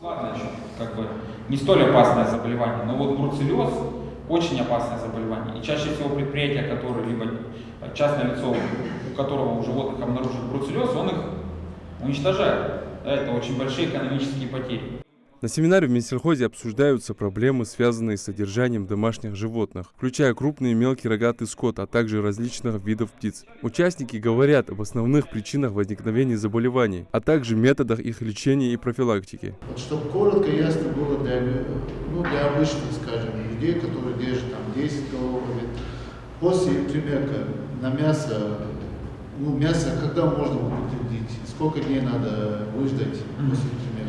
Ладно, еще как бы не столь опасное заболевание, но вот бруцеллез очень опасное заболевание. И чаще всего предприятия, которые либо частное лицо, у которого у животных обнаружен бруцеллез, он их уничтожает. Да, это очень большие экономические потери. На семинаре в Минсельхозе обсуждаются проблемы, связанные с содержанием домашних животных, включая крупный и мелкий рогатый скот, а также различных видов птиц. Участники говорят об основных причинах возникновения заболеваний, а также методах их лечения и профилактики. Вот, чтобы коротко и ясно было для обычных, скажем, людей, которые держат там 10 голов. После примерка на мясо, мясо когда можно употребить, сколько дней надо выждать после примерка?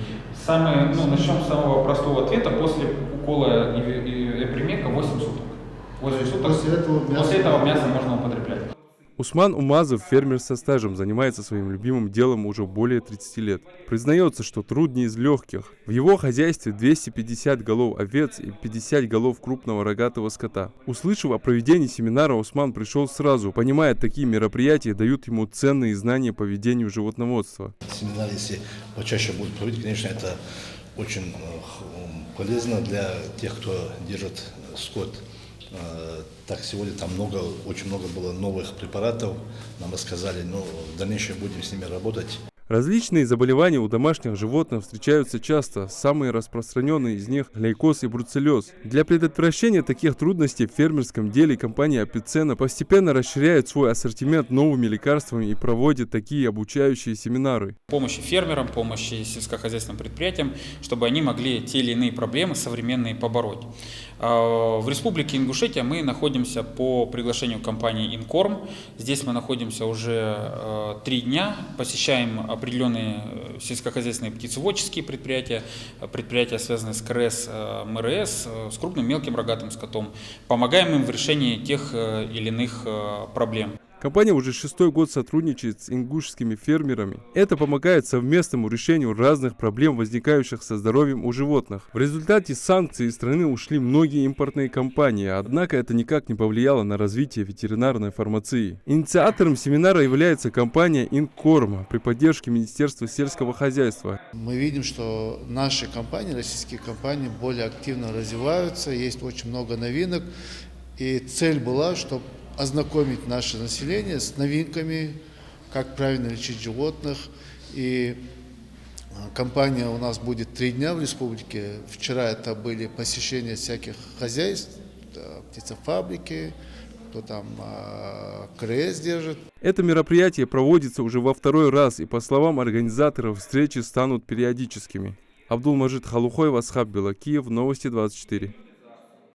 Начнем с самого простого ответа. После укола эпримека 8 суток. 8 суток. После этого мясо можно употреблять. Усман Умазов, фермер со стажем, занимается своим любимым делом уже более 30 лет. Признается, что труд не из легких. В его хозяйстве 250 голов овец и 50 голов крупного рогатого скота. Услышав о проведении семинара, Усман пришел сразу, понимая, такие мероприятия дают ему ценные знания по ведению животноводства. Семинар, если почаще будет проводить, конечно, это очень полезно для тех, кто держит скот. Так, сегодня там очень много было новых препаратов, нам рассказали, но в дальнейшем будем с ними работать. Различные заболевания у домашних животных встречаются часто. Самые распространенные из них – лейкоз и бруцеллез. Для предотвращения таких трудностей в фермерском деле компания Апицена постепенно расширяет свой ассортимент новыми лекарствами и проводит такие обучающие семинары. Помощи фермерам, помощи сельскохозяйственным предприятиям, чтобы они могли те или иные проблемы современные побороть. В Республике Ингушетия мы находимся по приглашению компании Инкорм. Здесь мы находимся уже 3 дня, посещаем определенные сельскохозяйственные птицеводческие предприятия, предприятия, связанные с КРС, МРС, с крупным мелким рогатым скотом. Помогаем им в решении тех или иных проблем. Компания уже 6-й год сотрудничает с ингушскими фермерами. Это помогает совместному решению разных проблем, возникающих со здоровьем у животных. В результате санкций из страны ушли многие импортные компании, однако это никак не повлияло на развитие ветеринарной фармации. Инициатором семинара является компания Инкорм при поддержке Министерства сельского хозяйства. Мы видим, что наши компании, российские компании, более активно развиваются, есть очень много новинок, и цель была, чтобы ознакомить наше население с новинками, как правильно лечить животных. И компания у нас будет 3 дня в республике. Вчера это были посещения всяких хозяйств, птицефабрики, кто там КРС держит. Это мероприятие проводится уже во 2-й раз, и по словам организаторов, встречи станут периодическими. Абдулмажид Халухоев, Асхаб Белакиев, Новости 24.